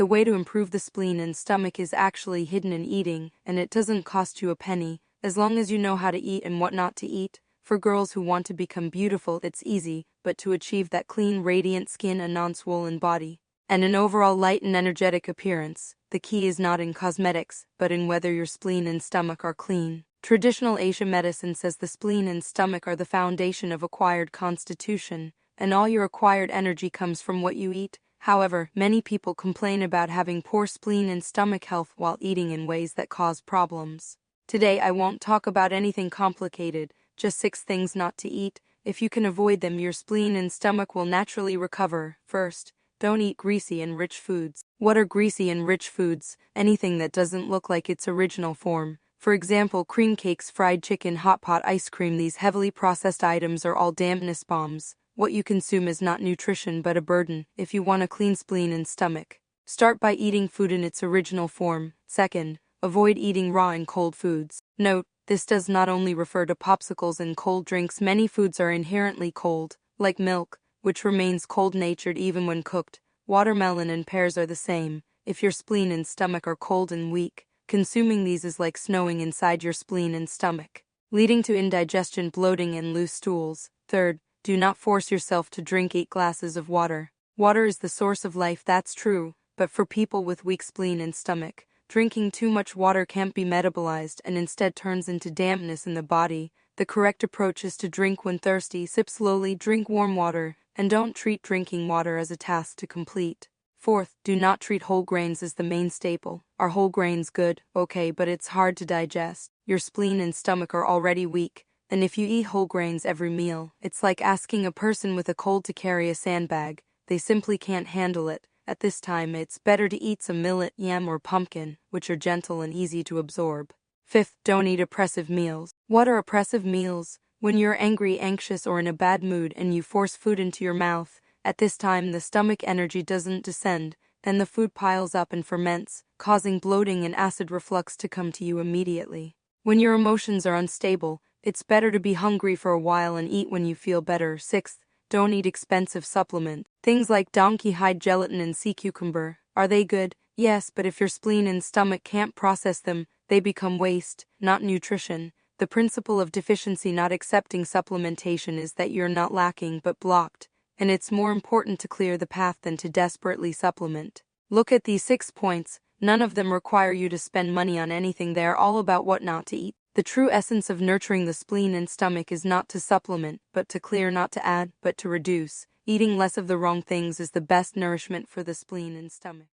The way to improve the spleen and stomach is actually hidden in eating, and it doesn't cost you a penny, as long as you know how to eat and what not to eat. For girls who want to become beautiful, it's easy, but to achieve that clean, radiant skin, a non-swollen body, and an overall light and energetic appearance, the key is not in cosmetics, but in whether your spleen and stomach are clean. Traditional Asian medicine says the spleen and stomach are the foundation of acquired constitution, and all your acquired energy comes from what you eat. However, many people complain about having poor spleen and stomach health while eating in ways that cause problems. Today I won't talk about anything complicated, just 6 things not to eat. If you can avoid them, your spleen and stomach will naturally recover. First, don't eat greasy and rich foods. What are greasy and rich foods? Anything that doesn't look like its original form. For example, cream cakes, fried chicken, hot pot ice cream. These heavily processed items are all dampness bombs. What you consume is not nutrition but a burden. If you want a clean spleen and stomach, start by eating food in its original form. Second, avoid eating raw and cold foods. Note, this does not only refer to popsicles and cold drinks. Many foods are inherently cold, like milk, which remains cold-natured even when cooked. Watermelon and pears are the same. If your spleen and stomach are cold and weak, consuming these is like snowing inside your spleen and stomach, leading to indigestion, bloating, and loose stools. Third, do not force yourself to drink 8 glasses of water. Water is the source of life, that's true, but for people with weak spleen and stomach, drinking too much water can't be metabolized and instead turns into dampness in the body. The correct approach is to drink when thirsty, sip slowly, drink warm water, and don't treat drinking water as a task to complete. Fourth, do not treat whole grains as the main staple. Are whole grains good? Okay, but it's hard to digest. Your spleen and stomach are already weak, and if you eat whole grains every meal, it's like asking a person with a cold to carry a sandbag. They simply can't handle it. At this time, it's better to eat some millet, yam, or pumpkin, which are gentle and easy to absorb. Fifth, don't eat oppressive meals. What are oppressive meals? When you're angry, anxious, or in a bad mood and you force food into your mouth, at this time the stomach energy doesn't descend, then the food piles up and ferments, causing bloating and acid reflux to come to you immediately. When your emotions are unstable, it's better to be hungry for a while and eat when you feel better. Sixth, don't eat expensive supplements. Things like donkey hide gelatin and sea cucumber. Are they good? Yes, but if your spleen and stomach can't process them, they become waste, not nutrition. The principle of deficiency not accepting supplementation is that you're not lacking but blocked, and it's more important to clear the path than to desperately supplement. Look at these 6 points. None of them require you to spend money on anything. They're all about what not to eat. The true essence of nurturing the spleen and stomach is not to supplement, but to clear, not to add, but to reduce. Eating less of the wrong things is the best nourishment for the spleen and stomach.